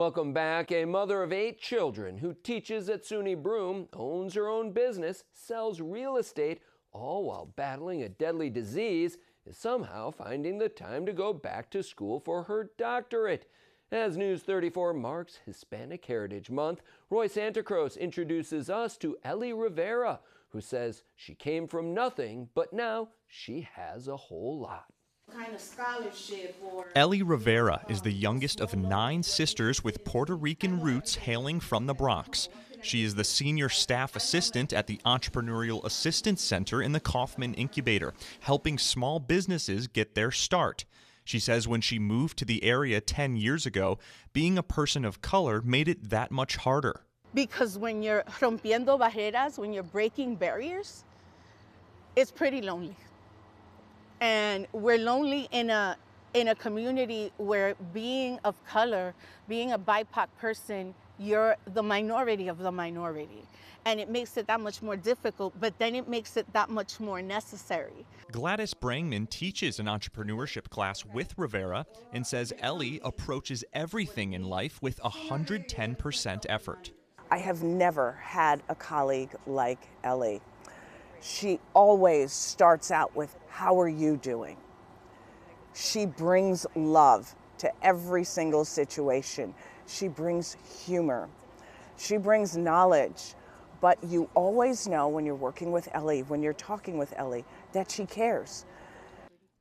Welcome back. A mother of 8 children who teaches at SUNY Broome, owns her own business, sells real estate, all while battling a deadly disease, is somehow finding the time to go back to school for her doctorate. As News 34 marks Hispanic Heritage Month, Roy Santacruz introduces us to Ellie Rivera, who says she came from nothing, but now she has a whole lot. Kind of scholarship or Ellie Rivera is the youngest of 9 sisters with Puerto Rican roots hailing from the Bronx. She is the senior staff assistant at the Entrepreneurial Assistance Center in the Kauffman Incubator, helping small businesses get their start. She says when she moved to the area 10 years ago, being a person of color made it that much harder. because when you're rompiendo barreras, when you're breaking barriers, it's pretty lonely. And we're lonely in a community where being of color, being a BIPOC person, you're the minority of the minority. And it makes it that much more difficult, but then it makes it that much more necessary. Gladys Brangman teaches an entrepreneurship class with Rivera and says Ellie approaches everything in life with 110% effort. I have never had a colleague like Ellie. She always starts out with, "How are you doing?" She brings love to every single situation. She brings humor. She brings knowledge. But you always know when you're working with Ellie, when you're talking with Ellie, that she cares.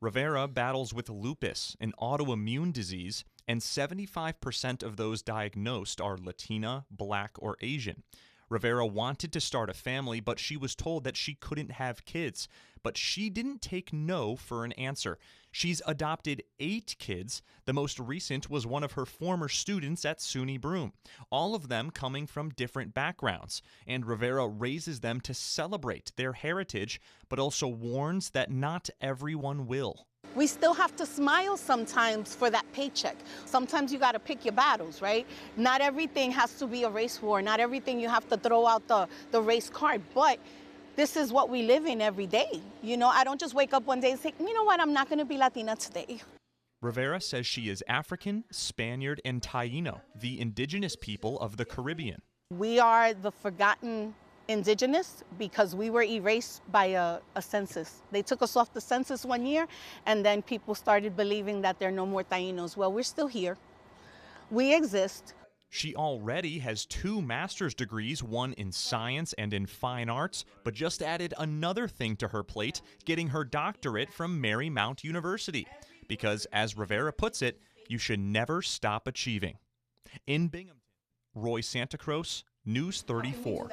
Rivera battles with lupus, an autoimmune disease, and 75% of those diagnosed are Latina, Black, or Asian. Rivera wanted to start a family, but she was told that she couldn't have kids. But she didn't take no for an answer. She's adopted 8 kids. The most recent was one of her former students at SUNY Broome, all of them coming from different backgrounds. And Rivera raises them to celebrate their heritage, but also warns that not everyone will. We still have to smile sometimes for that paycheck. Sometimes you got to pick your battles, right? Not everything has to be a race war. Not everything you have to throw out the race card. But this is what we live in every day. You know, I don't just wake up one day and say, you know what, I'm not going to be Latina today. Rivera says she is African, Spaniard, and Taíno, the indigenous people of the Caribbean. We are the forgotten indigenous because we were erased by a census. They took us off the census one year, and then people started believing that there are no more Taínos. Well, we're still here. We exist. She already has 2 master's degrees, one in science and in fine arts, but just added another thing to her plate, getting her doctorate from Marymount University. Because, as Rivera puts it, you should never stop achieving. In Binghamton, Roy Santacruz, News 34.